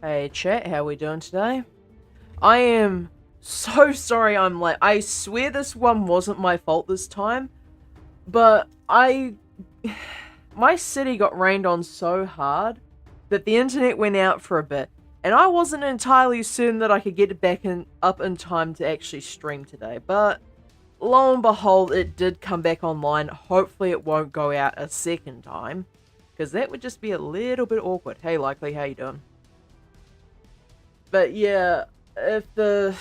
Hey chat, how we doing today? I am so sorry I'm late. I swear this one wasn't my fault this time, but my city got rained on so hard that the internet went out for a bit, and I wasn't entirely certain that I could get it up in time to actually stream today, but lo and behold, it did come back online. Hopefully it won't go out a second time, because that would just be a little bit awkward. Hey Likely, how you doing? But yeah, if the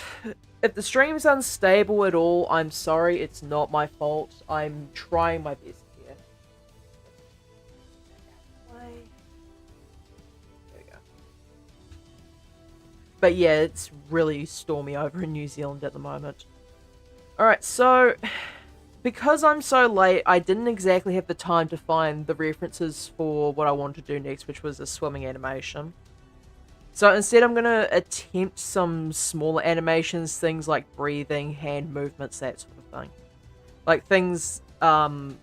if the stream's unstable at all, I'm sorry, it's not my fault. I'm trying my best here. There we go. But yeah, it's really stormy over in New Zealand at the moment. Alright, so because I'm so late, I didn't exactly have the time to find the references for what I wanted to do next, which was a swimming animation. So instead I'm going to attempt some smaller animations, things like breathing, hand movements, that sort of thing. Like things, what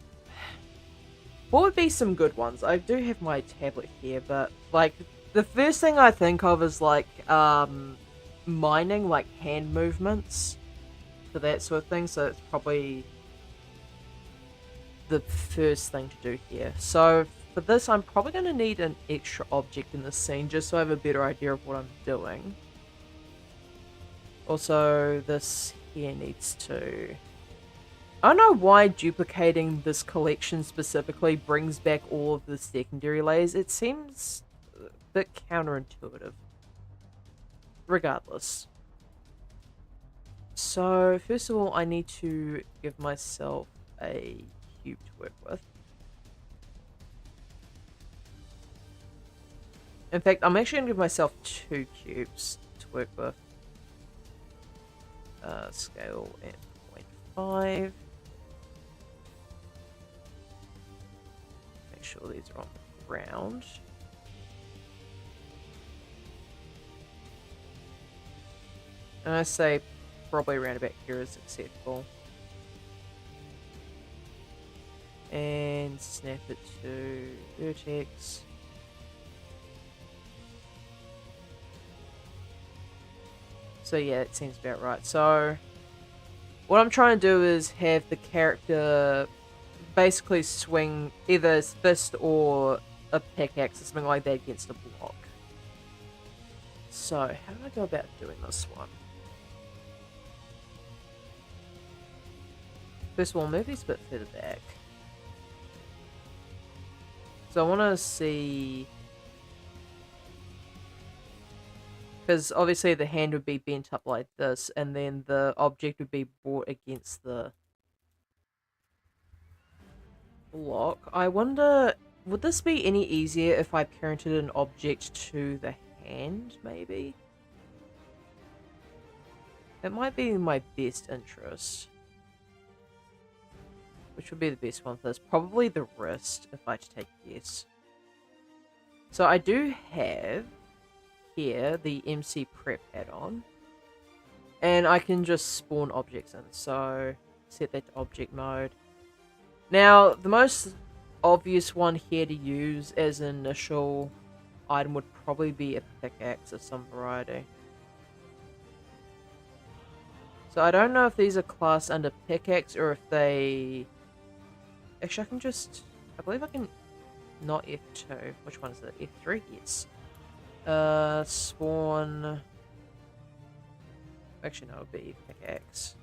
would be some good ones? I do have my tablet here, but like the first thing I think of is like, mining, like hand movements for that sort of thing. So it's probably the first thing to do here. So for this, I'm probably going to need an extra object in the scene just so I have a better idea of what I'm doing. Also, this here needs to... I don't know why duplicating this collection specifically brings back all of the secondary layers. It seems a bit counterintuitive. Regardless. So, first of all, I need to give myself a cube to work with. In fact, I'm actually going to give myself 2 cubes to work with. Scale at 0.5. Make sure these are on the ground. And I say probably around about here is acceptable. And snap it to vertex. So yeah, it seems about right. So what I'm trying to do is have the character basically swing either his fist or a pickaxe or something like that against a block. So how do I go about doing this one? First of all, move these a bit further back. So I want to see... Because obviously the hand would be bent up like this, and then the object would be brought against the block. I wonder, would this be any easier if I parented an object to the hand, maybe? It might be in my best interest. Which would be the best one for this? Probably the wrist, if I had to take a guess. So I do have here the MC Prep add-on. And I can just spawn objects in. So set that to object mode. Now, the most obvious one here to use as an initial item would probably be a pickaxe of some variety. So I don't know if these are classed under pickaxe or if they... Actually, I can just... I believe I can... Not F2. Which one is it? F3? Yes. Spawn... Actually, no, it would be pickaxe.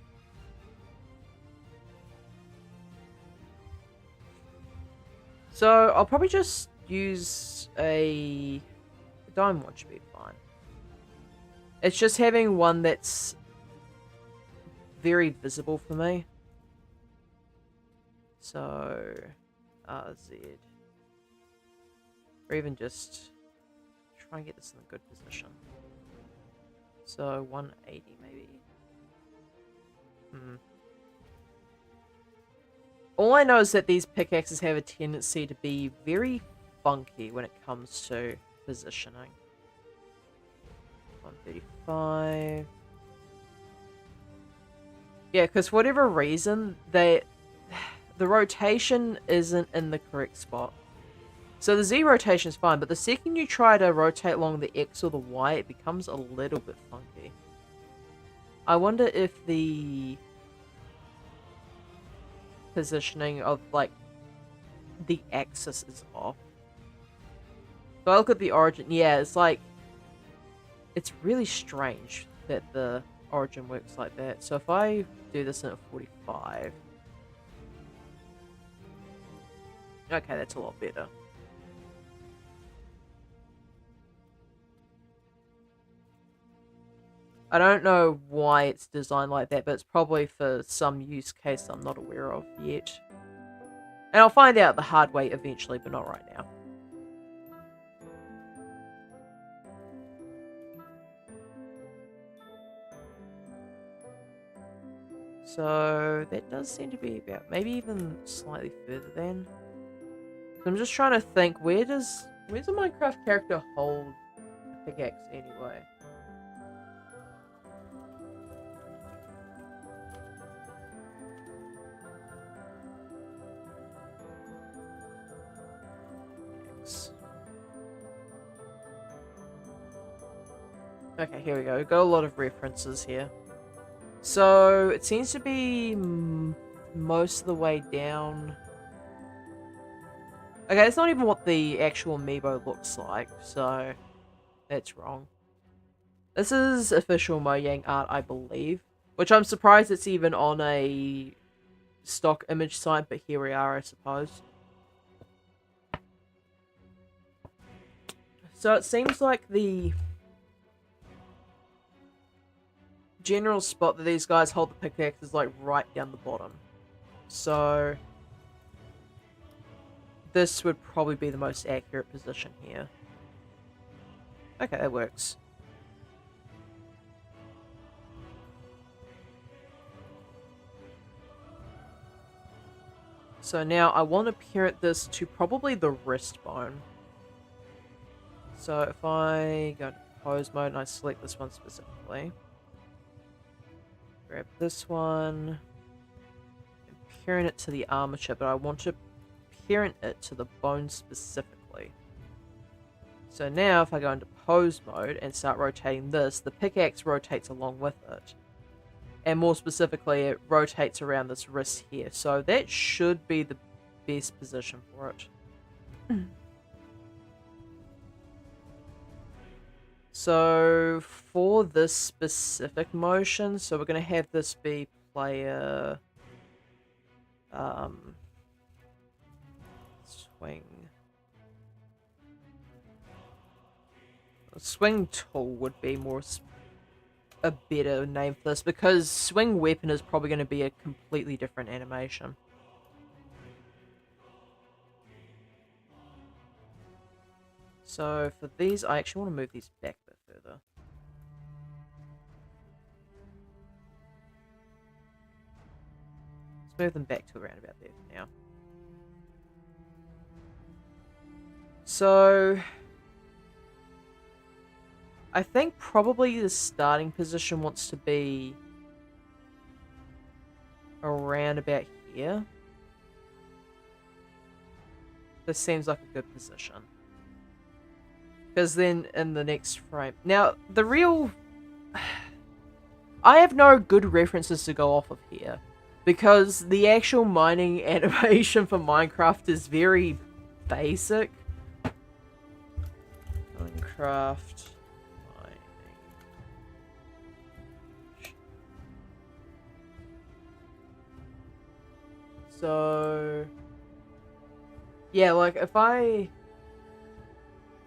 So, I'll probably just use a diamond one should be fine. It's just having one that's very visible for me. So, RZ. Or even just try and get this in a good position. So, 180 maybe. All I know is that these pickaxes have a tendency to be very funky when it comes to positioning. 135. Yeah, because for whatever reason, the rotation isn't in the correct spot. So the Z rotation is fine, but the second you try to rotate along the X or the Y, it becomes a little bit funky. I wonder if the positioning of, like, the axis is off. So I look at the origin, yeah, it's like, it's really strange that the origin works like that. So if I do this in at 45, okay, that's a lot better. I don't know why it's designed like that, but it's probably for some use case I'm not aware of yet. And I'll find out the hard way eventually, but not right now. So that does seem to be about, maybe even slightly further than. So I'm just trying to think, where's a Minecraft character hold a pickaxe anyway? Okay, here we go. We've got a lot of references here. So it seems to be most of the way down. Okay, it's not even what the actual amiibo looks like, so that's wrong. This is official Mojang art, I believe, which I'm surprised it's even on a stock image site, but here we are, I suppose. So it seems like the general spot that these guys hold the pickaxe is like right down the bottom. So this would probably be the most accurate position here. Okay, that works. So now I want to parent this to probably the wrist bone. So if I go to pose mode and I select this one specifically, grab this one, and parent it to the armature, but I want to parent it to the bone specifically. So now if I go into pose mode and start rotating this, the pickaxe rotates along with it. And more specifically, it rotates around this wrist here. So that should be the best position for it. So for this specific motion, so we're going to have this be player swing. Swing tool would be a better name for this, because swing weapon is probably going to be a completely different animation. So for these, I actually want to move these back a bit further. Let's move them back to around about there for now. So I think probably the starting position wants to be around about here. This seems like a good position. Because then in the next frame... Now, the real... I have no good references to go off of here. Because the actual mining animation for Minecraft is very basic. Minecraft... So, yeah, like, if I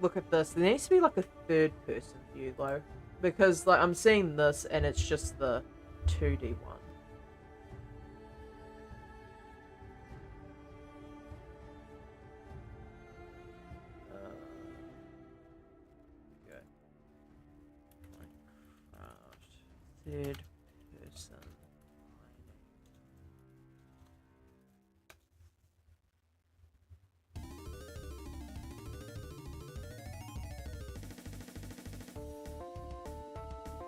look at this, there needs to be, like, a third-person view, though. Because, like, I'm seeing this, and it's just the 2D one. Minecraft, third-person.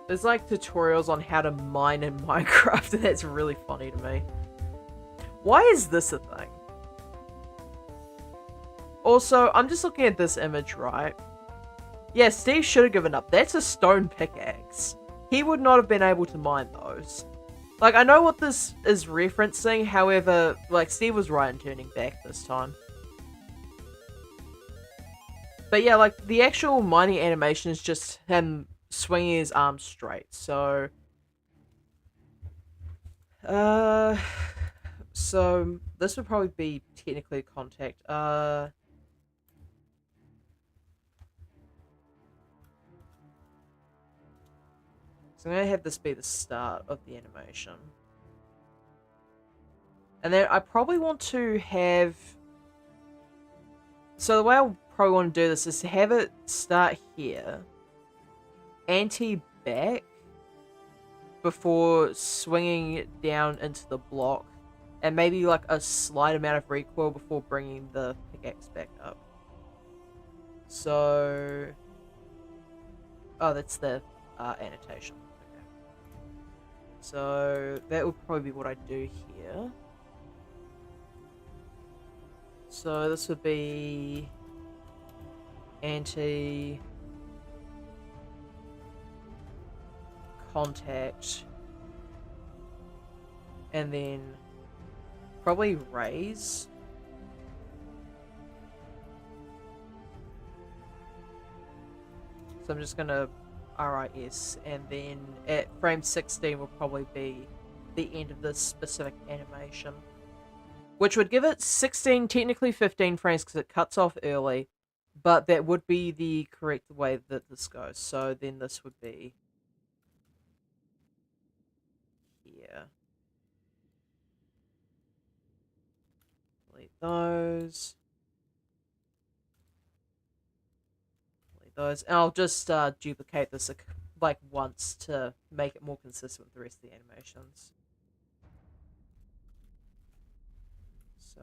There's like tutorials on how to mine in Minecraft, and that's really funny to me. Why is this a thing? also, I'm just looking at this image, right? Yeah, Steve should have given up. That's a stone pickaxe. He would not have been able to mine those. Like, I know what this is referencing, however, like, Steve was right in turning back this time. But yeah, like, the actual mining animation is just him swinging his arms straight, so... So, this would probably be technically contact. So I'm gonna have this be the start of the animation. And then I probably want to have... So the way I probably want to do this is to have it start here, anti-back, before swinging it down into the block, and maybe like a slight amount of recoil before bringing the pickaxe back up. So... Oh, that's the annotation. Okay. So that would probably be what I do here. So this would be anti contact, and then probably raise. So I'm just gonna RIS, and then at frame 16 will probably be the end of this specific animation, which would give it 16, technically 15 frames because it cuts off early, but that would be the correct way that this goes. So then this would be here. Delete those. Delete those. And I'll just duplicate this like once to make it more consistent with the rest of the animations. So,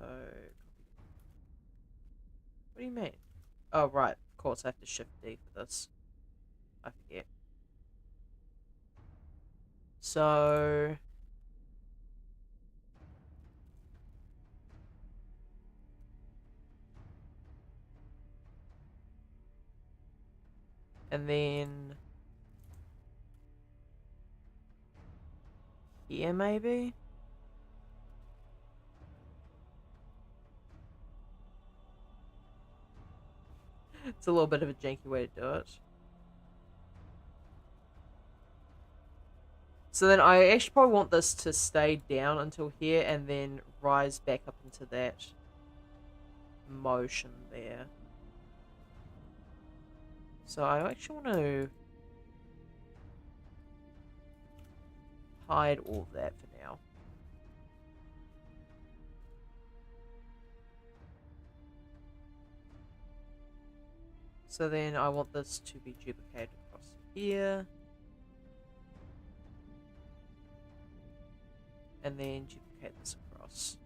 what do you mean? Oh, right. Of course, I have to shift D for this. I forget. So... And then... Here, maybe? It's a little bit of a janky way to do it. So then I actually probably want this to stay down until here and then rise back up into that motion there. So I actually want to hide all of that for now. So then I want this to be duplicated across here. And then duplicate this across.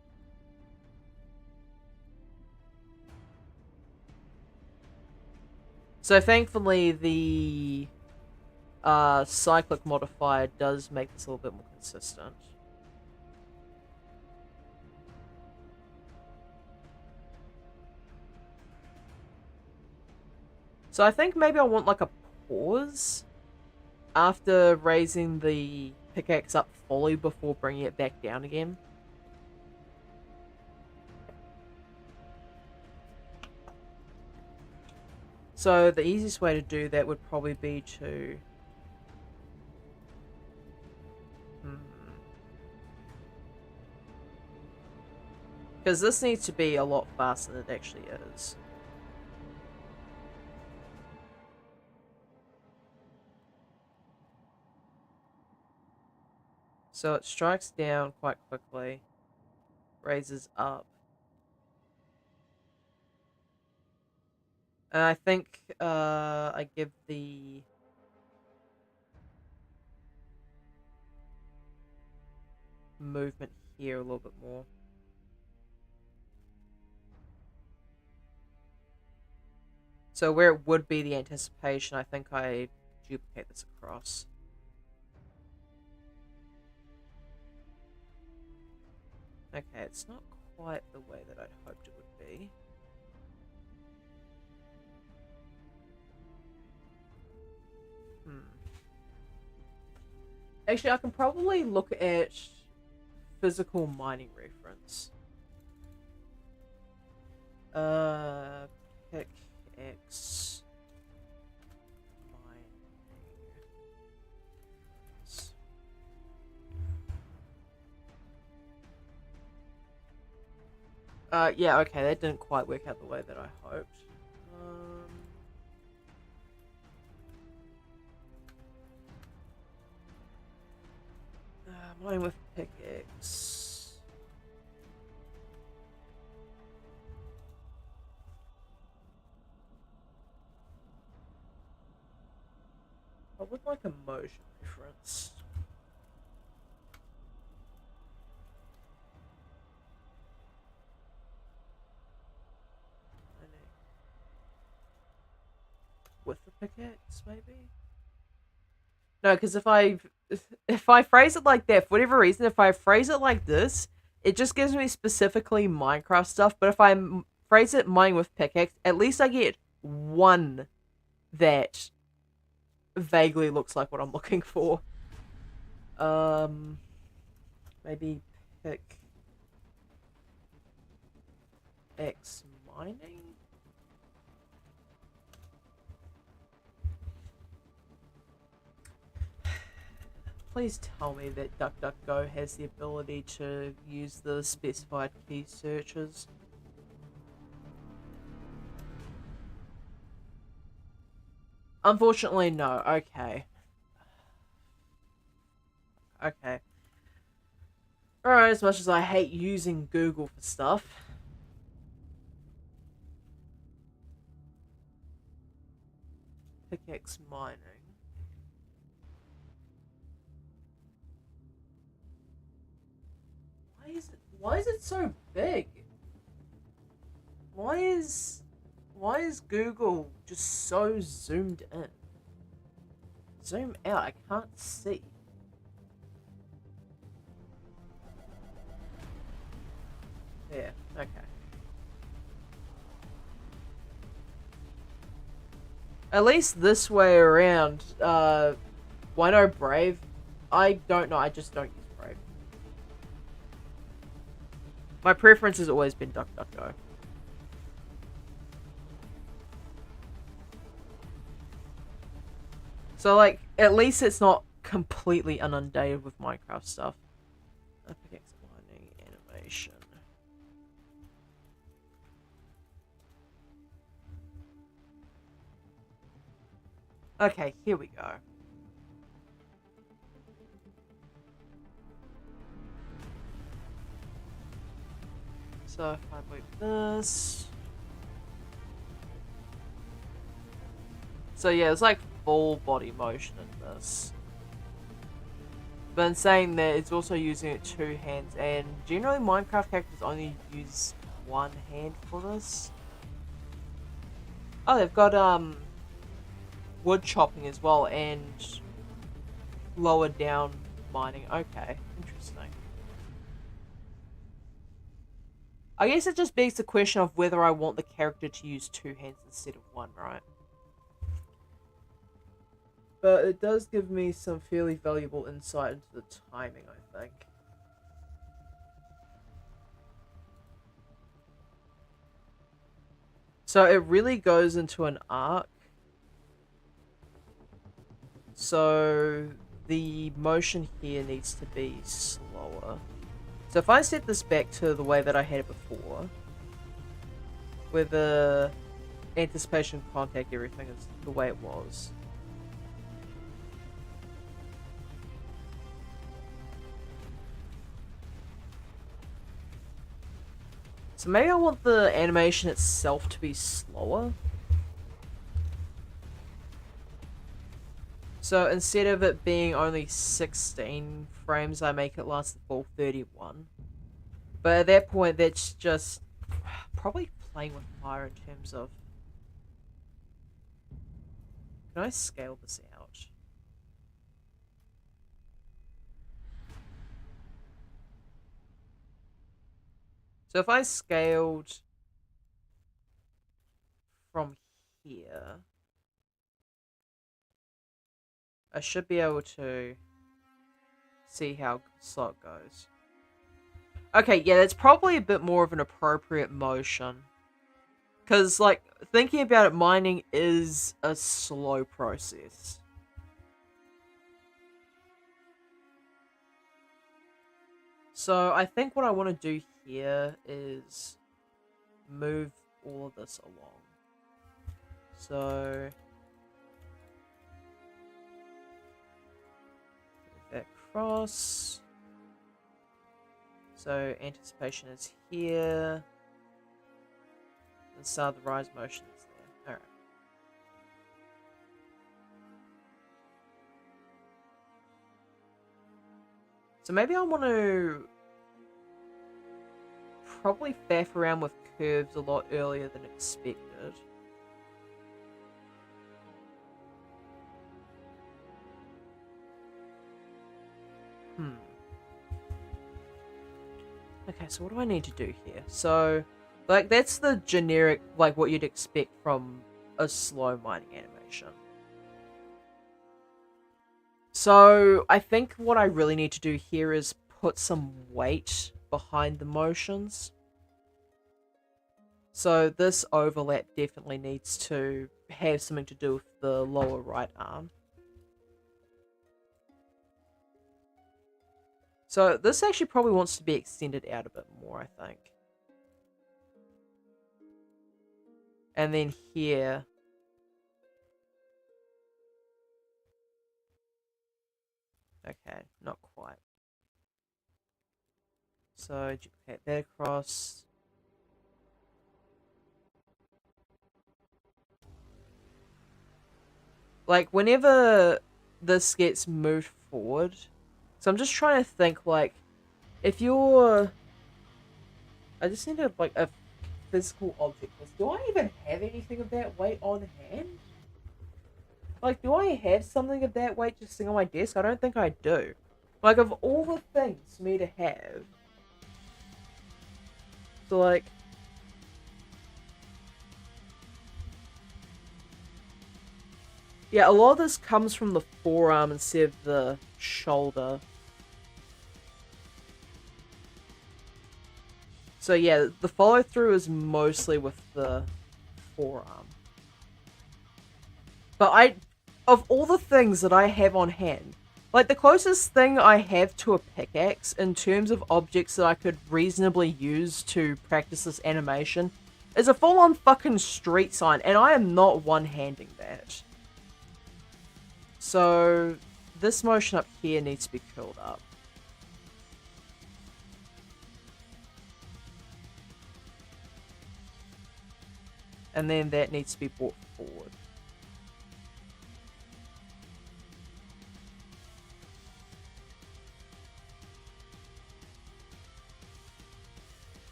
So thankfully the cyclic modifier does make this a little bit more consistent. So I think maybe I want like a pause after raising the pickaxe up fully before bringing it back down again. So the easiest way to do that would probably be to... Because this needs to be a lot faster than it actually is. So it strikes down quite quickly, raises up. And I think I give the movement here a little bit more. So where it would be the anticipation, I think I duplicate this across. Okay, it's not quite the way that I'd hoped it would be. Actually, I can probably look at physical mining reference. Pickaxe mining. Yeah, okay, that didn't quite work out the way that I hoped. Mine with pickaxe. I would like a motion reference. With the pickaxe, maybe? No, because if I phrase it like that, for whatever reason, if I phrase it like this, it just gives me specifically Minecraft stuff. But if I phrase it mine with pickaxe, at least I get one that vaguely looks like what I'm looking for. Maybe pick X mining. Please tell me that DuckDuckGo has the ability to use the specified key searches. Unfortunately, no. Okay. Okay. Alright, as much as I hate using Google for stuff. Pickaxe mining. Why is it so big? Why is Google just so zoomed in? Zoom out, I can't see. Yeah, okay. At least this way around, why no Brave? I don't know, I just don't use Brave. My preference has always been DuckDuckGo. So, like, at least it's not completely inundated with Minecraft stuff. Pickaxe mining animation. Okay, here we go. So if I move this. So yeah, it's like full body motion in this. But in saying that, it's also using it two hands, and generally Minecraft characters only use one hand for this. Oh, they've got wood chopping as well, and lower down mining. Okay, interesting. I guess it just begs the question of whether I want the character to use two hands instead of one, right? But it does give me some fairly valuable insight into the timing, I think. So it really goes into an arc. So the motion here needs to be slower. So if I set this back to the way that I had it before, where the anticipation, contact, everything is the way it was. So maybe I want the animation itself to be slower. So instead of it being only 16 frames, I make it last the full 31. But at that point, that's just probably playing with fire in terms of... Can I scale this out? So if I scaled from here, I should be able to see how slow it goes. Okay, yeah, that's probably a bit more of an appropriate motion. Because, like, thinking about it, mining is a slow process. So, I think what I want to do here is move all of this along. So, move that across. So, anticipation is here. The start of the rise motion is there. Alright. So maybe I want to probably faff around with curves a lot earlier than expected. Okay, so what do I need to do here? So, like, that's the generic, like, what you'd expect from a slow mining animation. So, I think what I really need to do here is put some weight behind the motions. So, this overlap definitely needs to have something to do with the lower right arm. So, this actually probably wants to be extended out a bit more, I think. And then here... Okay, not quite. So, duplicate that across. Like, whenever this gets moved forward... So I'm just trying to think, like, if you're... I just need like, a physical object. Do I even have anything of that weight on hand? Like, do I have something of that weight just sitting on my desk? I don't think I do. Like, of all the things for me to have... So, like... Yeah, a lot of this comes from the forearm instead of the shoulder. So yeah, the follow-through is mostly with the forearm. But of all the things that I have on hand, like, the closest thing I have to a pickaxe in terms of objects that I could reasonably use to practice this animation is a full-on fucking street sign, and I am not one-handing that. So, this motion up here needs to be curled up. And then that needs to be brought forward.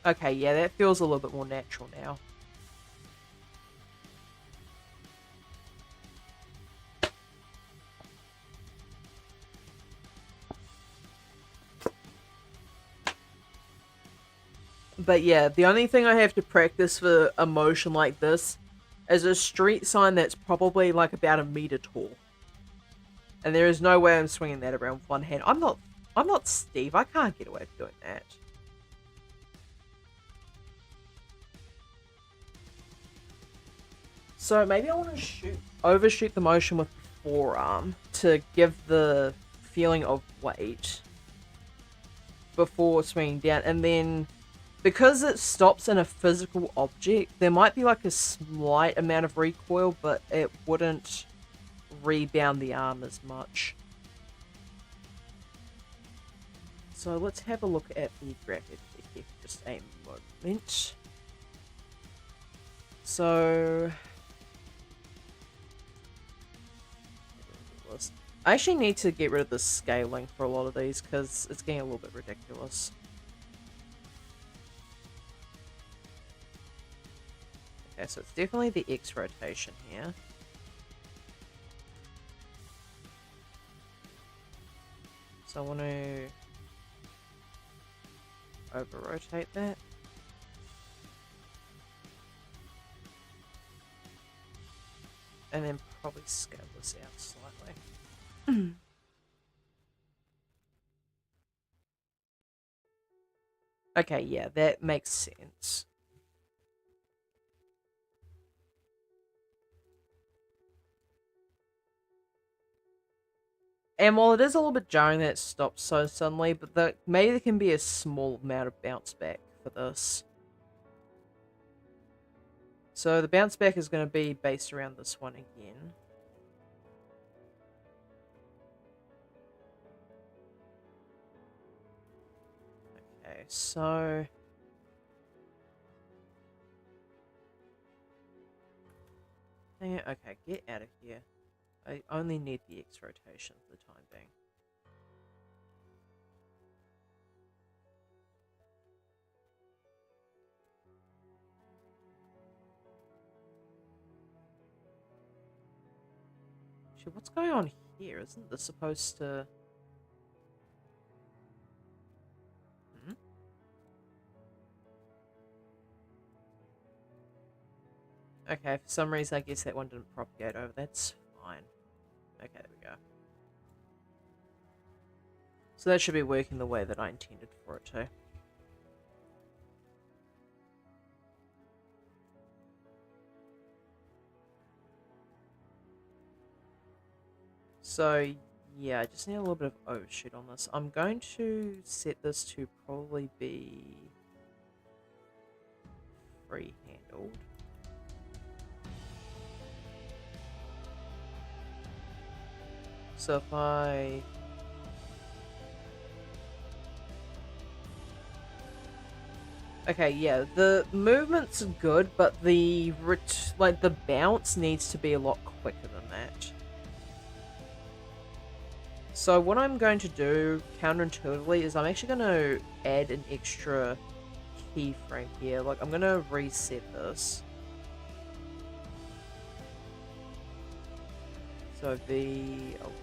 Okay, yeah, that feels a little bit more natural now. But yeah, the only thing I have to practice for a motion like this is a street sign that's probably like about 1 meter tall. And there is no way I'm swinging that around with one hand. I'm not Steve. I can't get away with doing that. So maybe I want to overshoot the motion with the forearm to give the feeling of weight before swinging down. And then, because it stops in a physical object, there might be like a slight amount of recoil, but it wouldn't rebound the arm as much. So let's have a look at the graphic here for just a moment. So... I actually need to get rid of the scaling for a lot of these because it's getting a little bit ridiculous. Okay, so it's definitely the X rotation here. So I want to over-rotate that. And then probably scale this out slightly. Okay, yeah, that makes sense. And while it is a little bit jarring that it stops so suddenly, but maybe there can be a small amount of bounce back for this. So the bounce back is going to be based around this one again. Okay, so... Okay, get out of here. I only need the X rotation for the time being. Actually, what's going on here? Isn't this supposed to... Hmm? Okay, for some reason I guess that one didn't propagate over. That's fine. Okay, there we go. So that should be working the way that I intended for it to. So, yeah, I just need a little bit of overshoot on this. I'm going to set this to probably be free-handled. So if I... Okay, yeah, the movement's good, but the bounce needs to be a lot quicker than that. So what I'm going to do, counterintuitively, is I'm actually going to add an extra keyframe here. Like, I'm going to reset this. So V aligned.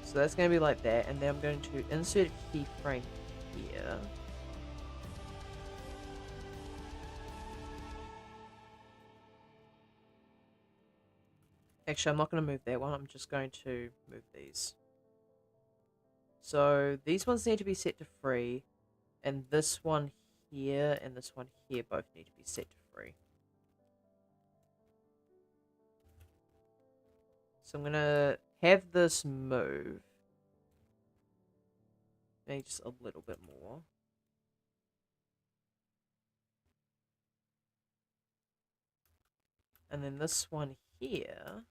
So that's going to be like that, and then I'm going to insert a keyframe here. Actually, I'm not going to move that one, I'm just going to move these. So these ones need to be set to free, and this one here and this one here both need to be set to free. So I'm going to have this move. Maybe just a little bit more. And then this one here...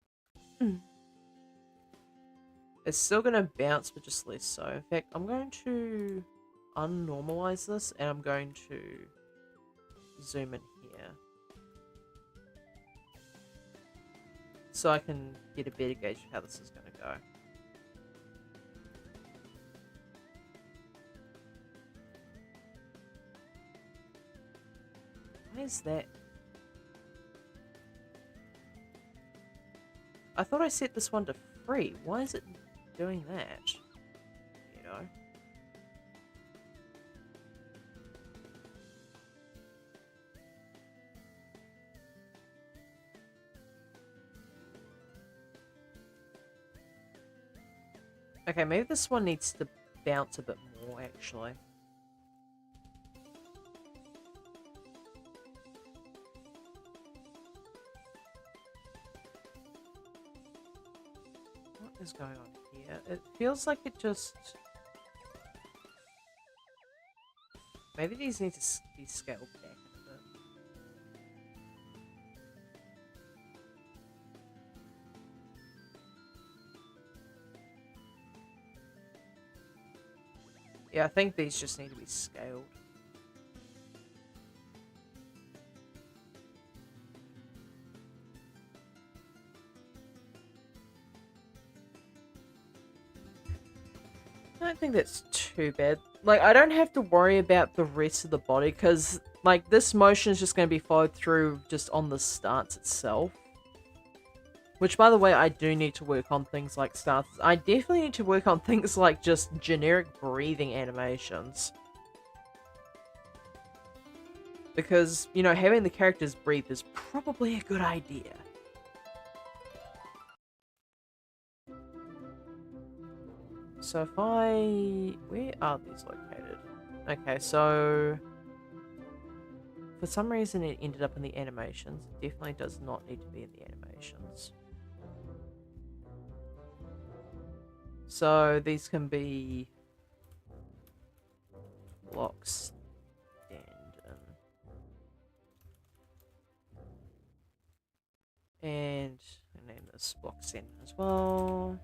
It's still going to bounce, but just less so. In fact, I'm going to unnormalize this, and I'm going to zoom in here. So I can get a better gauge of how this is going to go. Why is that? I thought I set this one to free. Why is it doing that? You know? Okay, maybe this one needs to bounce a bit more, actually. What is going on here? It feels like it just... Maybe these need to be scaled back a bit. Yeah, I think these just need to be scaled. I don't think that's too bad. Like, I don't have to worry about the rest of the body, because, like, this motion is just going to be followed through just on the stance itself. Which, by the way, I do need to work on things like stances. I definitely need to work on things like just generic breathing animations. Because, you know, having the characters breathe is probably a good idea. So if I... Where are these located? Okay, so... For some reason it ended up in the animations. It definitely does not need to be in the animations. So these can be... blocks and I name this block center as well.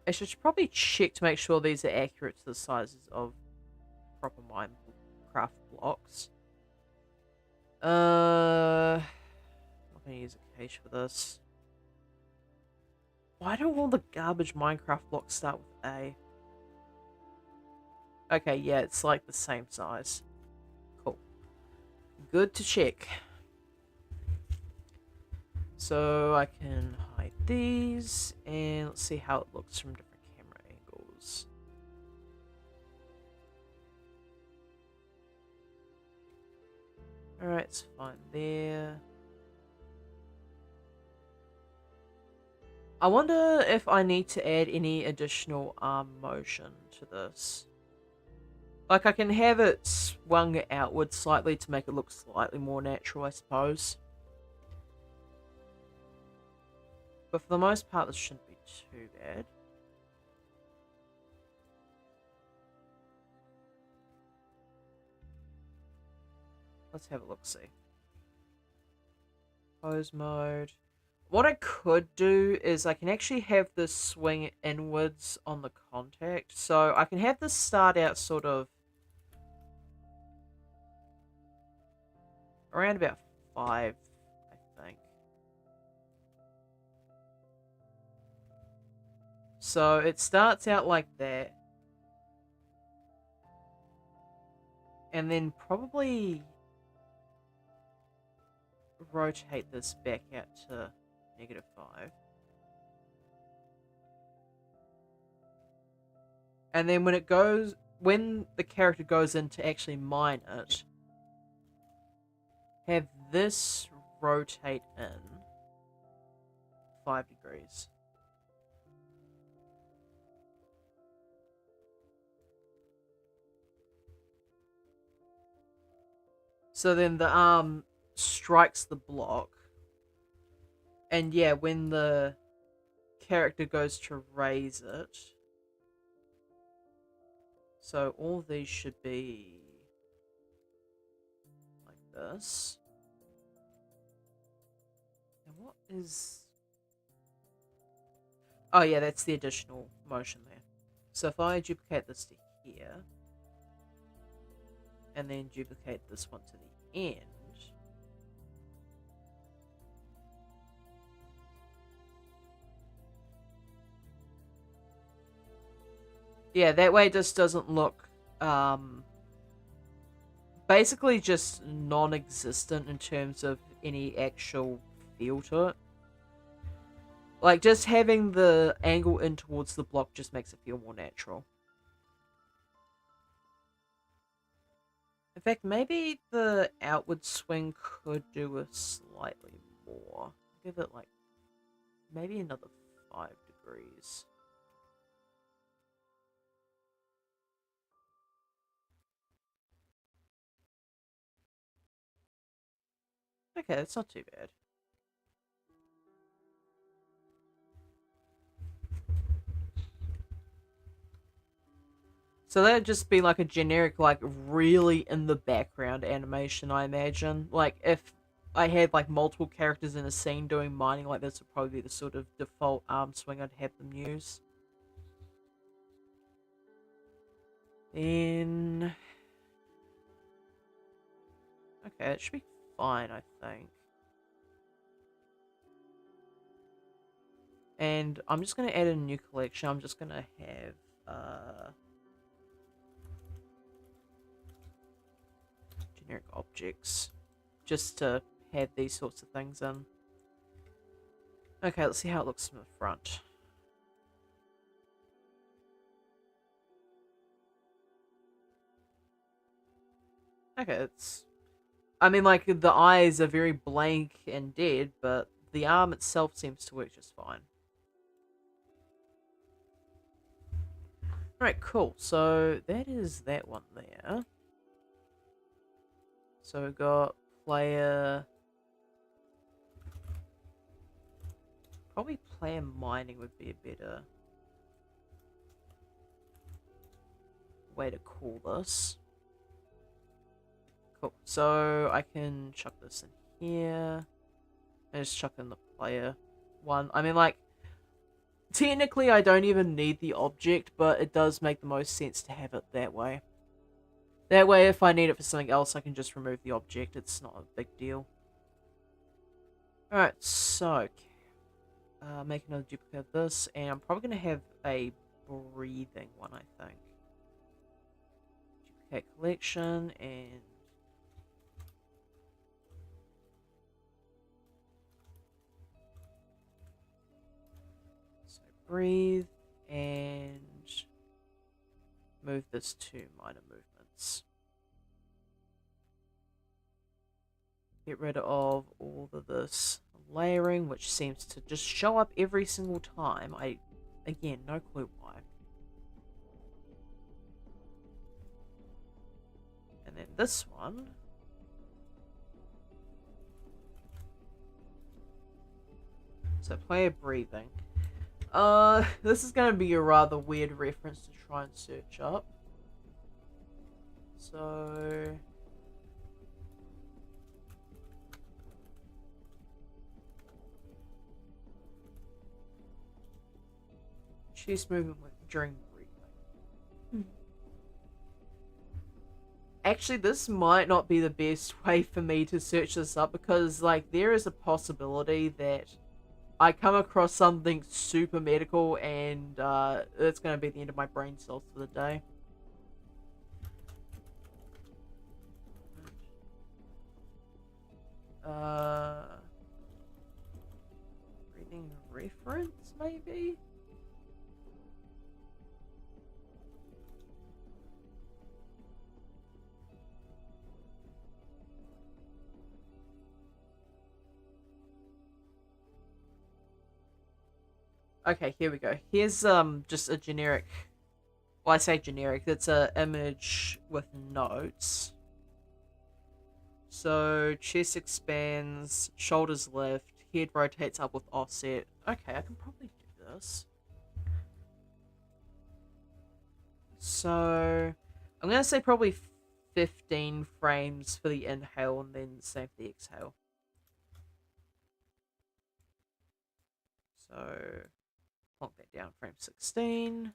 I should probably check to make sure these are accurate to the sizes of proper Minecraft blocks. I'm not gonna use a cache for this. Why do all the garbage Minecraft blocks start with A? Okay, yeah, it's like the same size. Cool. Good to check. So I can hide these, and let's see how it looks from different camera angles. Alright, it's fine there. I wonder if I need to add any additional arm motion to this. Like, I can have it swung outward slightly to make it look slightly more natural, I suppose. But for the most part, this shouldn't be too bad. Let's have a look-see. Pose mode. What I could do is I can actually have this swing inwards on the contact. So I can have this start out sort of around about 5, I think. So it starts out like that. And then probably rotate this back out to -5. And then when the character goes in to actually mine it, have this rotate in 5 degrees. So then the arm strikes the block. And yeah, when the character goes to raise it. So all these should be like this. And what is... Oh yeah, that's the additional motion there. So if I duplicate this to here, and then duplicate this one to the end, yeah, that way it just doesn't look basically just non-existent in terms of any actual feel to it. Like, just having the angle in towards the block just makes it feel more natural. In fact, maybe the outward swing could do a slightly more. Give it like maybe another 5 degrees. Okay, that's not too bad. So that'd just be like a generic, like, really in the background animation, I imagine. Like, if I had, like, multiple characters in a scene doing mining, like, this would probably be the sort of default arm swing I'd have them use. Then... Okay, it should be fine, I think. And I'm just going to add a new collection. I'm just going to have... generic objects, just to have these sorts of things in. Okay, let's see how it looks from the front. Okay, it's... I mean, like, the eyes are very blank and dead, but the arm itself seems to work just fine. Alright, cool. So that is that one there. So we've got player... Probably player mining would be a better way to call this. Cool. So I can chuck this in here. And just chuck in the player one. I mean, like, technically I don't even need the object, but it does make the most sense to have it that way. That way, if I need it for something else, I can just remove the object. It's not a big deal. Alright, so... make another duplicate of this, and I'm probably going to have a breathing one, I think. Duplicate collection, and... So breathe, and... move this to minor movements. Get rid of all of this layering, which seems to just show up every single time. Again, no clue why. And then this one. So player breathing. This is going to be a rather weird reference to try and search up. So... chest movement during breathing. Actually, this might not be the best way for me to search this up, because, like, there is a possibility that I come across something super medical and it's going to be the end of my brain cells for the day. Breathing reference, maybe? Okay, here we go. Here's just a generic... Well, I say generic. That's a image with notes. So, chest expands, shoulders lift, head rotates up with offset. Okay, I can probably do this. So, I'm going to say probably 15 frames for the inhale and then same for the exhale. So... lock that down, frame 16.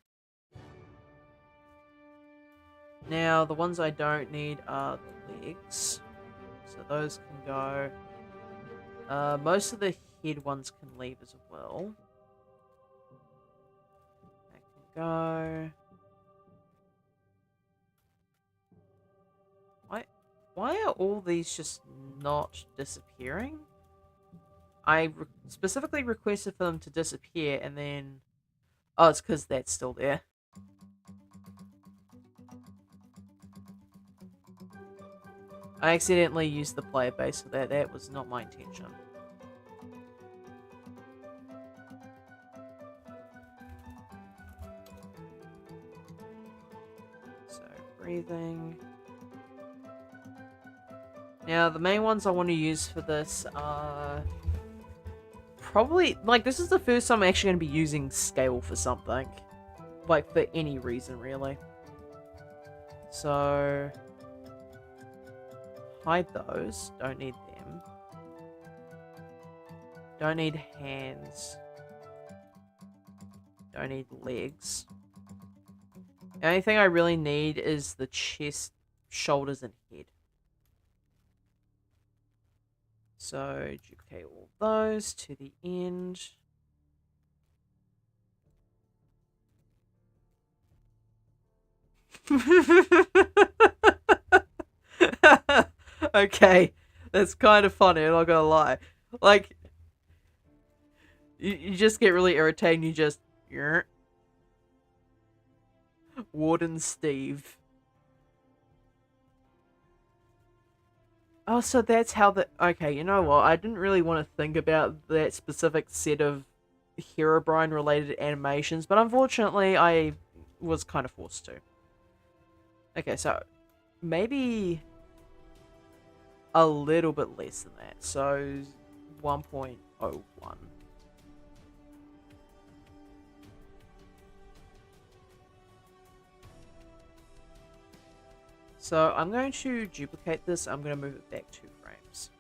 Now, the ones I don't need are the legs. So those can go. Most of the head ones can leave as well. That can go. Why are all these just not disappearing? I specifically requested for them to disappear, and then... oh, it's because that's still there. I accidentally used the player base for that. That was not my intention. So, breathing... now, the main ones I want to use for this are... probably, like, this is the first time I'm actually going to be using scale for something. Like, for any reason, really. So... hide those. Don't need them. Don't need hands. Don't need legs. The only thing I really need is the chest, shoulders, and head. So, duplicate all those to the end. Okay, that's kind of funny, I'm not gonna lie. Like, you just get really irritated and you just... Warden Steve. Oh, so that's how the... Okay, you know what? I didn't really want to think about that specific set of Herobrine related animations, but unfortunately I was kind of forced to. Okay, so maybe a little bit less than that. So 1.01. So I'm going to duplicate this. I'm going to move it back 2 frames.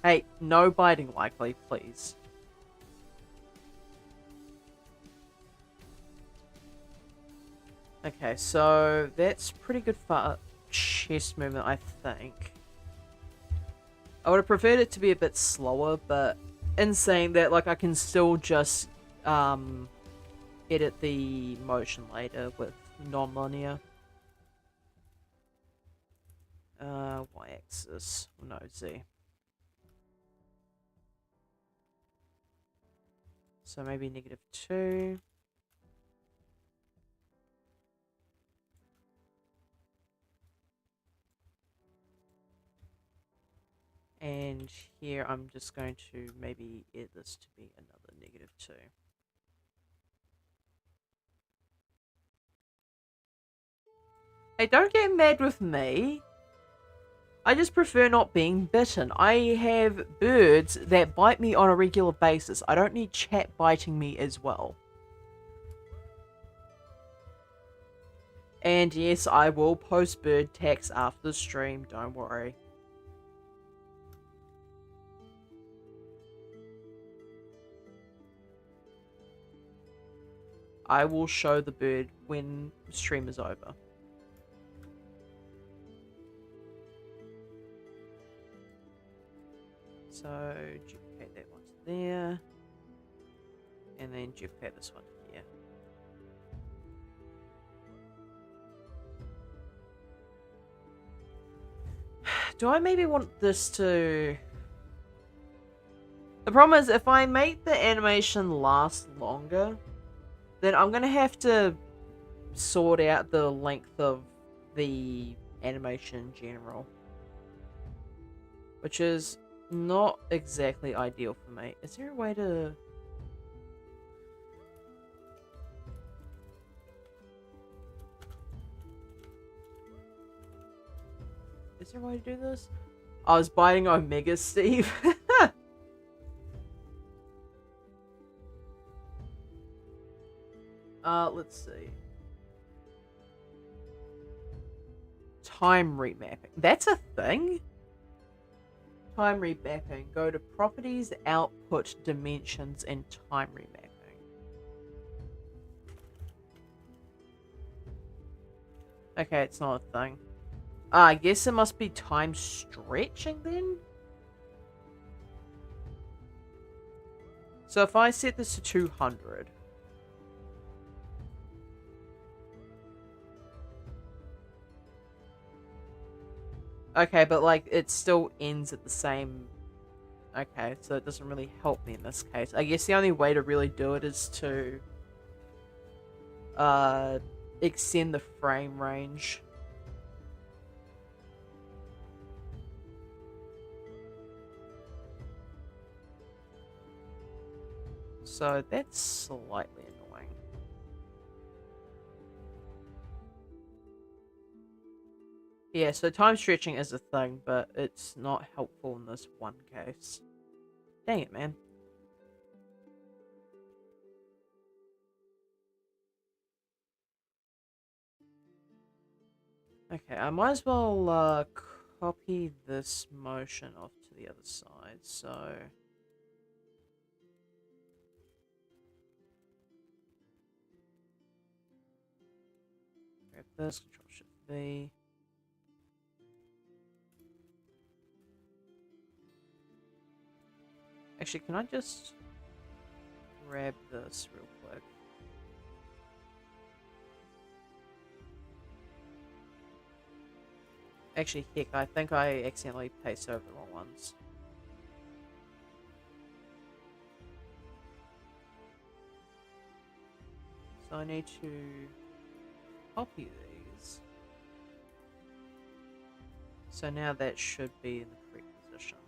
Hey, no biting likely, please. Okay, so that's pretty good for chest movement, I think. I would have preferred it to be a bit slower, but in saying that, like, I can still just edit the motion later with non-linear. Y-axis, no, Z. So maybe -2. And here I'm just going to maybe edit this to be another -2. Hey, don't get mad with me. I just prefer not being bitten. I have birds that bite me on a regular basis. I don't need chat biting me as well. And yes, I will post bird tags after the stream, don't worry. I will show the bird when the stream is over. So, duplicate that one to there. And then duplicate this one to here. Do I maybe want this to... The problem is, if I make the animation last longer, then I'm going to have to sort out the length of the animation in general. Which is not exactly ideal for me. Is there a way to... Is there a way to do this? I was biting Omega Steve. Let's see. Time remapping. That's a thing? Time remapping. Go to properties, output, dimensions, and time remapping. Okay, it's not a thing. I guess it must be time stretching then? So if I set this to 200... Okay, but like, it still ends at the same... Okay, so it doesn't really help me in this case. I guess the only way to really do it is to... extend the frame range. So that's slightly annoying. Yeah, so time stretching is a thing, but it's not helpful in this one case. Dang it, man. Okay, I might as well copy this motion off to the other side, so... Grab this, Control-Shift-V. Actually, can I just grab this real quick? Actually, heck, I think I accidentally pasted over the wrong ones. So I need to copy these. So now that should be in the correct position.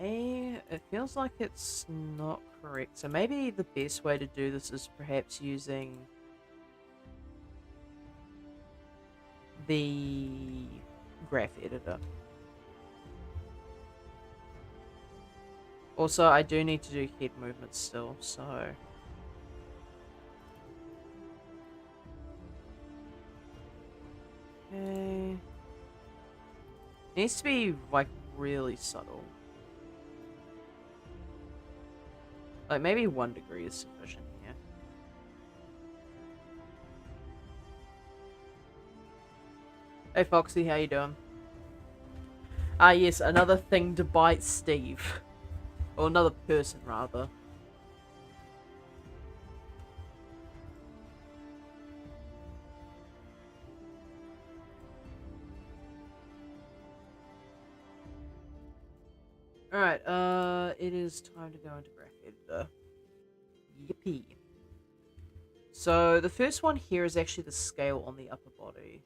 Okay, it feels like it's not correct. So maybe the best way to do this is perhaps using the graph editor. Also, I do need to do head movements still, so... Okay... Needs to be, like, really subtle. Like, maybe 1 degree is sufficient here. Hey Foxy, how you doing? Ah yes, another thing to bite Steve. Or another person, rather. Alright, it is time to go into graph editor. Yippee. So, the first one here is actually the scale on the upper body.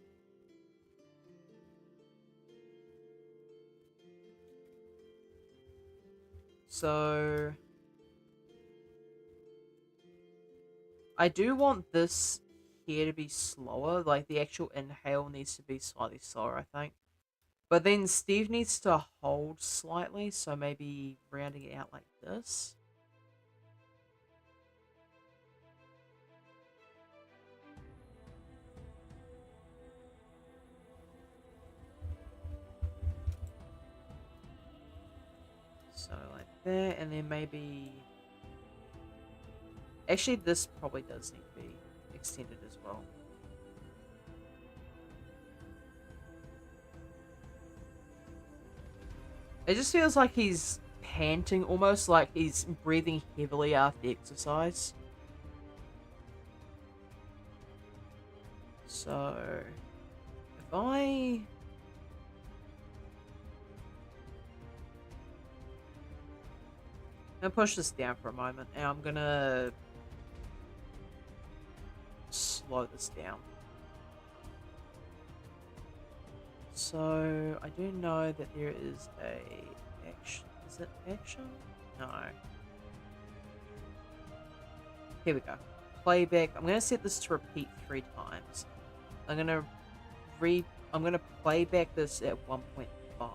So... I do want this here to be slower, like the actual inhale needs to be slightly slower, I think. But then Steve needs to hold slightly, so maybe rounding it out like this. So like that, and then maybe... Actually, this probably does need to be extended as well. It just feels like he's panting, almost like he's breathing heavily after exercise. So, if I'm gonna push this down for a moment, and I'm gonna slow this down. So, I do know that there is a action. Is it action? No. Here we go. Playback. I'm going to set this to repeat 3 times. I'm going to play back this at 1.5.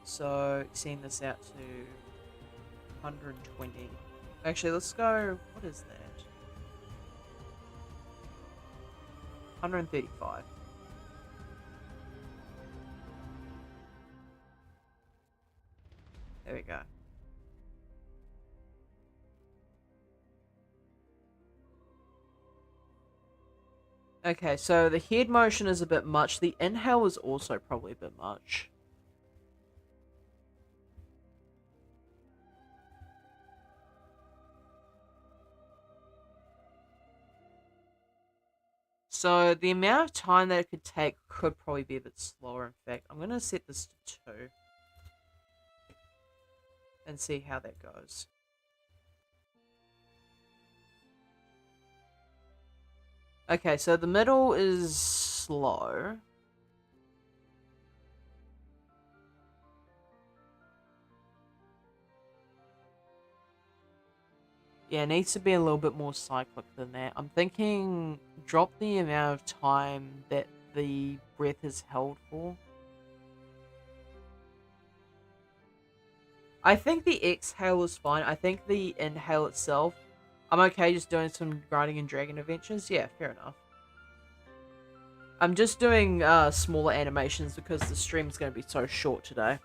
So, extend this out to 120. Actually, let's go... What is that? 135. There we go. Okay, so the head motion is a bit much. The inhale is also probably a bit much. So the amount of time that it could take could probably be a bit slower. In fact, I'm going to set this to 2 and see how that goes. Okay, so the middle is slow. Yeah, it needs to be a little bit more cyclic than that. I'm thinking drop the amount of time that the breath is held for. I think the exhale is fine. I think the inhale itself, I'm okay just doing some grinding and dragon adventures. Yeah, fair enough. I'm just doing smaller animations because the stream's going to be so short today.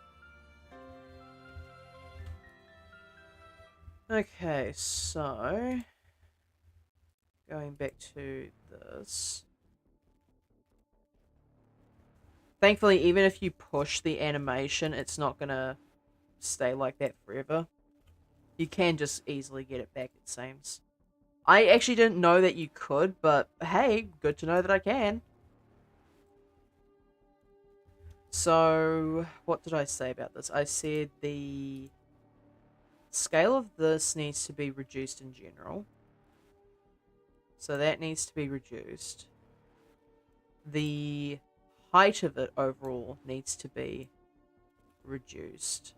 Okay, so going back to this. Thankfully, even if you push the animation, it's not gonna stay like that forever. You can just easily get it back, it seems. I actually didn't know that you could, but hey, good to know that I can. So, what did I say about this? I said the scale of this needs to be reduced in general. So that needs to be reduced. The height of it overall needs to be reduced.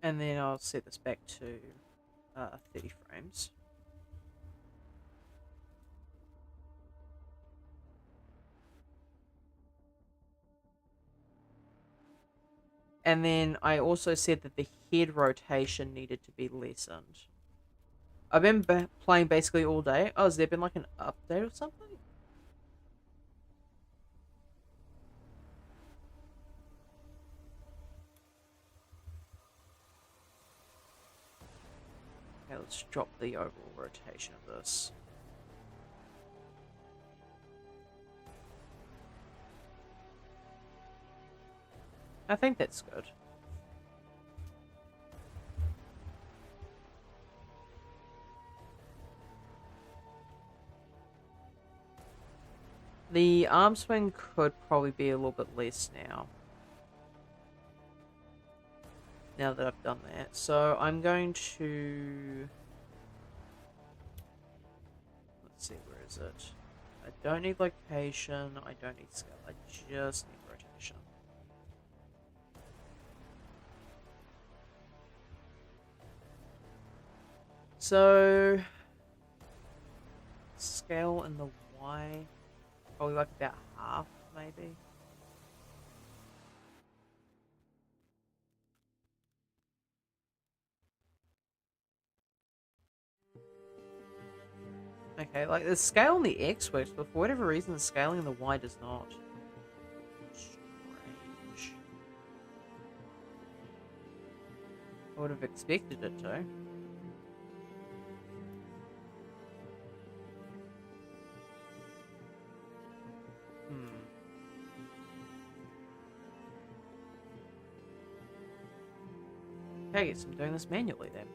And then I'll set this back to 30 frames. And then I also said that the head rotation needed to be lessened. I've been playing basically all day. Oh, has there been like an update or something? Okay, let's drop the overall rotation of this. I think that's good. The arm swing could probably be a little bit less now. Now that I've done that. So I'm going to... Let's see, where is it? I don't need location, I don't need scale, I just need rotation. So... Scale in the Y... Probably like about half, maybe. Okay, like the scale on the X works, but for whatever reason the scaling on the Y does not. Strange. I would have expected it to. Okay, I guess I'm doing this manually then.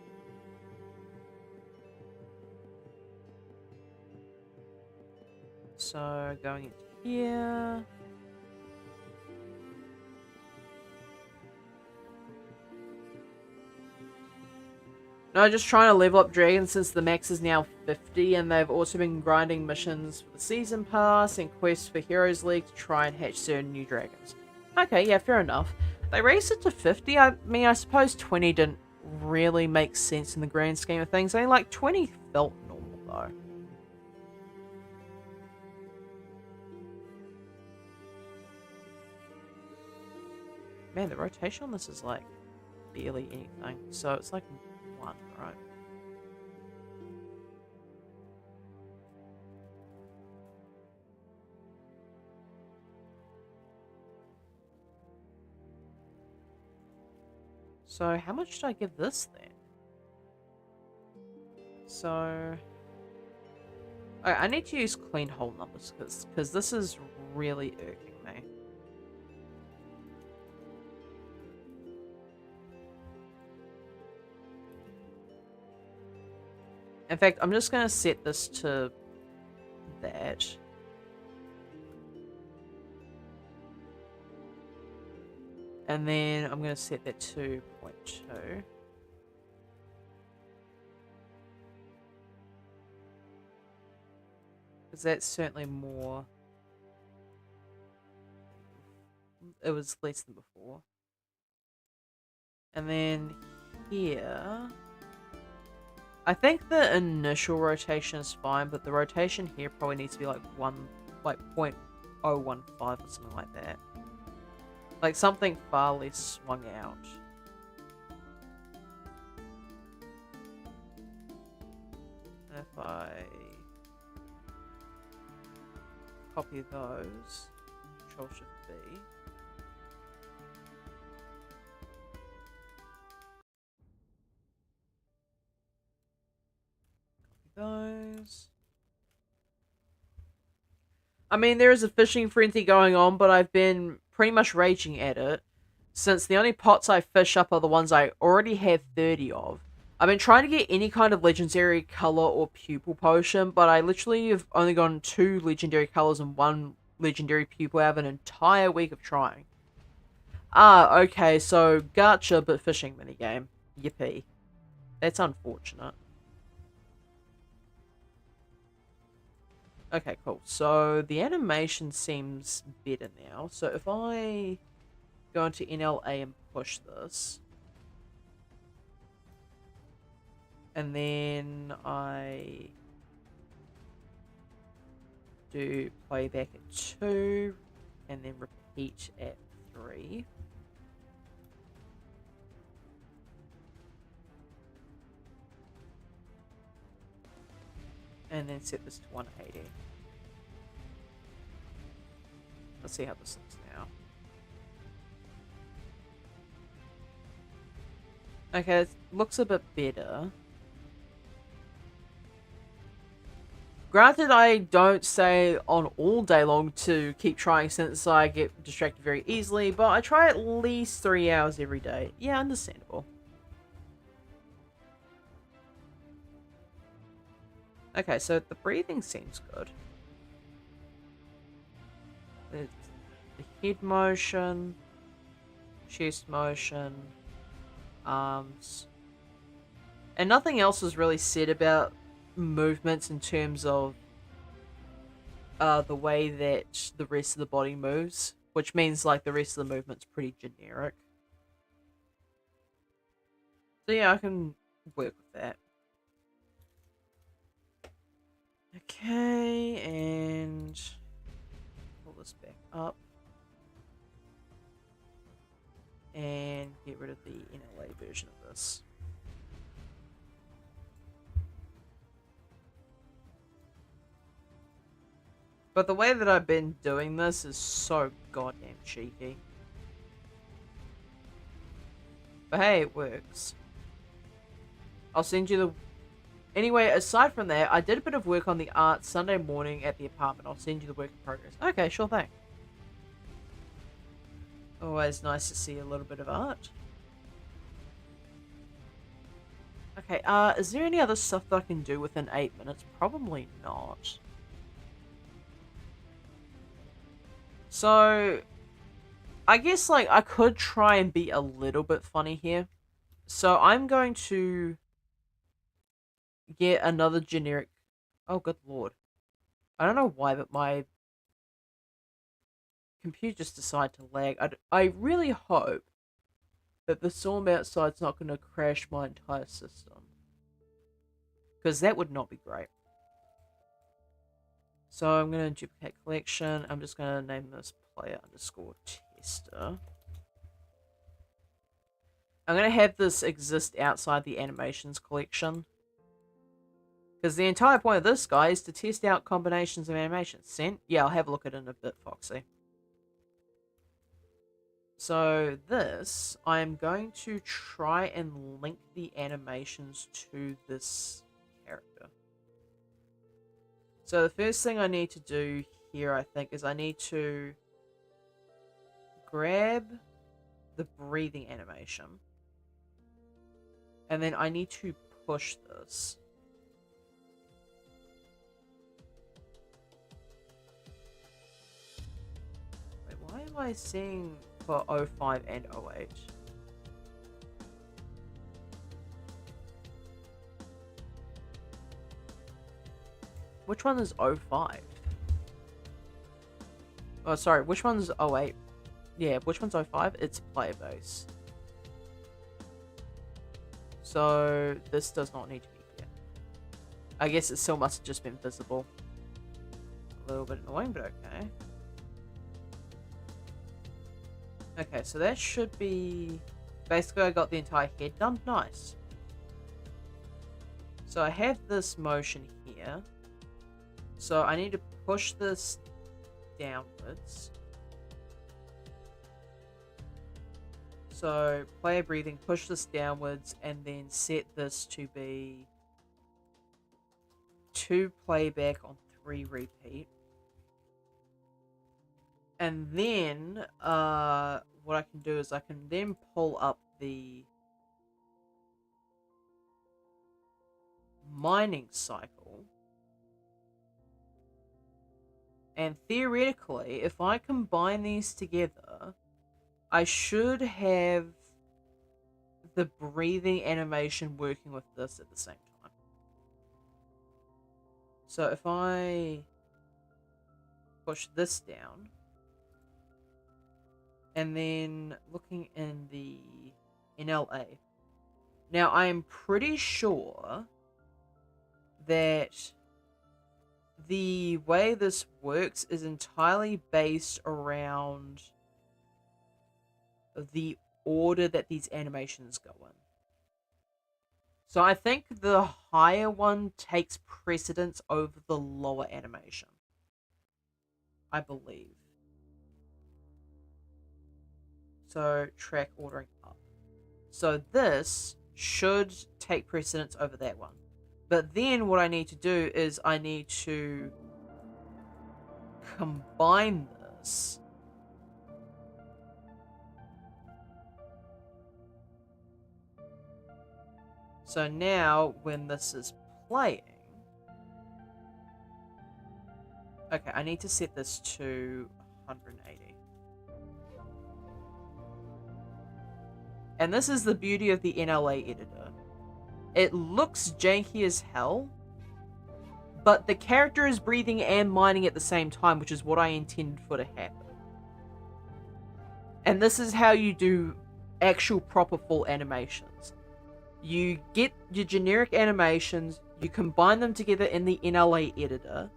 So, going into here... No, just trying to level up Dragon since the max is now 50, and they've also been grinding missions for the Season Pass and quests for Heroes League to try and hatch certain new dragons. Okay, yeah, fair enough. They raised it to 50. I mean, I suppose 20 didn't really make sense in the grand scheme of things. I mean, like, 20 felt normal, though. Man, the rotation on this is, like, barely anything. So it's like 1, right? So how much should I give this then? So... I need to use clean whole numbers because this is really irking me. In fact, I'm just going to set this to that. And then I'm going to set that to 0.2. Because that's certainly more... It was less than before. And then here... I think the initial rotation is fine, but the rotation here probably needs to be like 0.015 or something like that. Like something far less swung out. And if I copy those, Control Shift B. Copy those. I mean, there is a fishing frenzy going on, but I've been pretty much raging at it since the only pots I fish up are the ones I already have 30 of. I've been trying to get any kind of legendary color or pupil potion, but I literally have only gotten 2 legendary colors and 1 legendary pupil out of an entire week of trying. Ah, okay, so gacha but fishing minigame. Yippee. That's unfortunate. Okay, cool. So the animation seems better now. So if I go into NLA and push this, and then I do playback at 2, and then repeat at 3. And then set this to 180. Let's see how this looks now. Okay, it looks a bit better. Granted, I don't stay on all day long to keep trying since I get distracted very easily, but I try at least 3 hours every day. Yeah, understandable. Okay, so the breathing seems good. It's the head motion, chest motion, arms. And nothing else is really said about movements in terms of the way that the rest of the body moves, which means like the rest of the movement's pretty generic. So yeah, I can work with that. Okay, and pull this back up. And get rid of the NLA version of this. But the way that I've been doing this is so goddamn cheeky. But hey, it works. I'll send you the... Anyway, aside from that, I did a bit of work on the art Sunday morning at the apartment. I'll send you the work in progress. Okay, sure thing. Always nice to see a little bit of art. Okay, is there any other stuff that I can do within 8 minutes? Probably not. So, I guess, like, I could try and be a little bit funny here. So, I'm going to get another generic... Oh, good lord. I don't know why, but my computer just decided to lag. I really hope that the storm outside's not going to crash my entire system. Because that would not be great. So I'm going to duplicate collection. I'm just going to name this player underscore tester. I'm going to have this exist outside the animations collection. Because the entire point of this guy is to test out combinations of animations. Sent? Yeah, I'll have a look at it in a bit, Foxy. So this, I'm going to try and link the animations to this character. So the first thing I need to do here, I think, is I need to grab the breathing animation. And then I need to push this. Wait, why am I seeing for 05 and 08? Which one is 05? Oh, sorry, which one's 08? Yeah, which one's 05? It's player base. So, this does not need to be here. I guess it still must have just been visible. A little bit annoying, but okay. Okay, so that should be... Basically, I got the entire head done. Nice. So I have this motion here. So I need to push this downwards. So player breathing, push this downwards, and then set this to be 2 playback on 3 repeat. And then, what I can do is I can then pull up the mining cycle. And theoretically, if I combine these together, I should have the breathing animation working with this at the same time. So if I push this down, and then looking in the NLA. Now, I am pretty sure that the way this works is entirely based around the order that these animations go in. So I think the higher one takes precedence over the lower animation. I believe. So track ordering up. So this should take precedence over that one. But then what I need to do is I need to combine this. So now when this is playing, okay, I need to set this to 180. And this is the beauty of the NLA editor. It looks janky as hell, but the character is breathing and mining at the same time, which is what I intended for to happen. And this is how you do actual proper full animations. You get your generic animations, you combine them together in the NLA editor,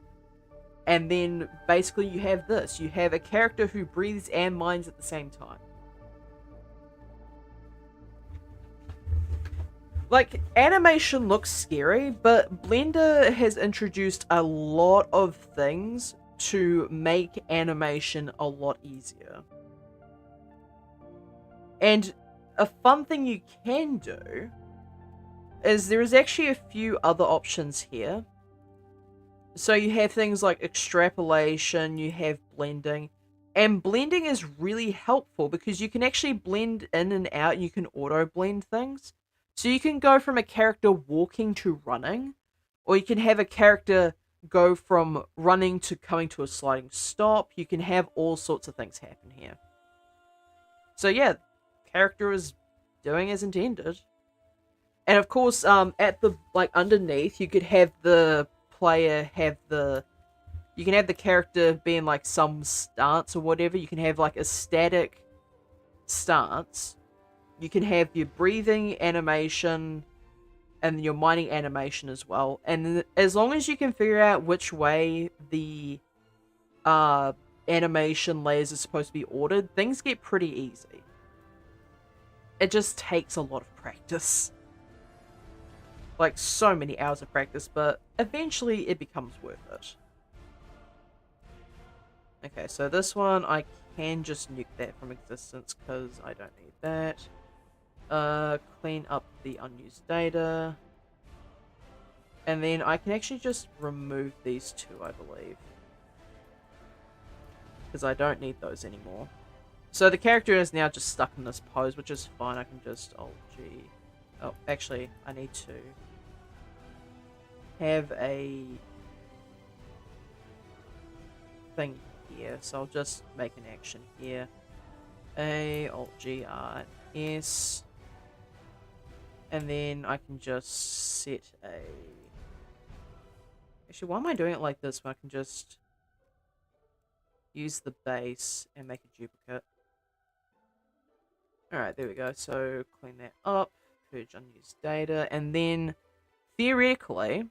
and then basically you have this. You have a character who breathes and mines at the same time. Like, animation looks scary, but Blender has introduced a lot of things to make animation a lot easier. And a fun thing you can do is there is actually a few other options here. So you have things like extrapolation, you have blending, and blending is really helpful because you can actually blend in and out and you can auto blend things. So you can go from a character walking to running, or you can have a character go from running to coming to a sliding stop. You can have all sorts of things happen here. So yeah, character is doing as intended. And of course, at the, like, underneath, you could have the player have the... You can have the character being, like, some stance or whatever. You can have, like, a static stance. You can have your breathing animation and your mining animation as well. And as long as you can figure out which way the animation layers are supposed to be ordered, things get pretty easy. It just takes a lot of practice. Like, so many hours of practice, but eventually it becomes worth it. Okay, so this one, I can just nuke that from existence because I don't need that. Clean up the unused data. And then I can actually just remove these two, I believe. Because I don't need those anymore. So the character is now just stuck in this pose, which is fine. I can just Alt-G. Oh, actually, I need to have a thing here. So I'll just make an action here. A, Alt-G, R, S. And then I can just set a... Actually, why am I doing it like this when I can just use the base and make a duplicate? Alright, there we go. So clean that up, purge unused data, and then theoretically,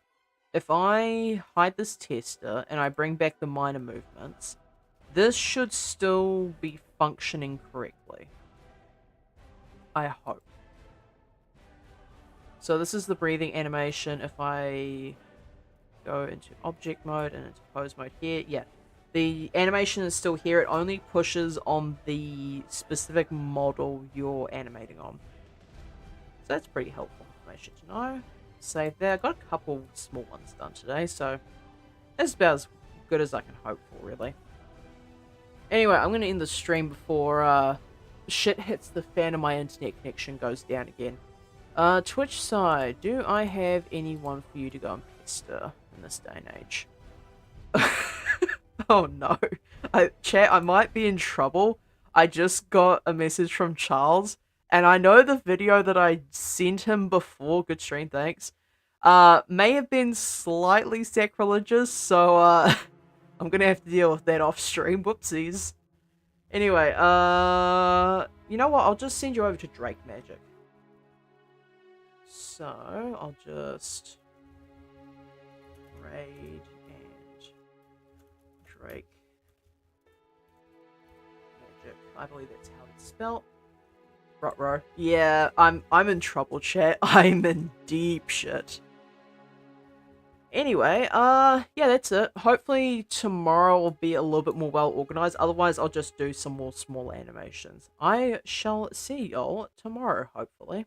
if I hide this tester and I bring back the minor movements, this should still be functioning correctly. I hope. So this is the breathing animation. If I go into object mode and into pose mode here, yeah, the animation is still here. It only pushes on the specific model you're animating on. So that's pretty helpful information to know. Save there. I got a couple small ones done today, so that's about as good as I can hope for, really. Anyway, I'm gonna end the stream before shit hits the fan and my internet connection goes down again. Twitch side, do I have anyone for you to go and pester in this day and age? Oh no. Chat, I might be in trouble. I just got a message from Charles, and I know the video that I sent him before, good stream, thanks, may have been slightly sacrilegious, so, I'm gonna have to deal with that off stream, whoopsies. Anyway, you know what, I'll just send you over to Drake Magic. So, I'll just raid and Drake Magic. I believe that's how it's spelled. Ruh-roh. Yeah, I'm in trouble, chat. I'm in deep shit. Anyway, yeah, that's it. Hopefully tomorrow will be a little bit more well organized. Otherwise, I'll just do some more small animations. I shall see y'all tomorrow, hopefully.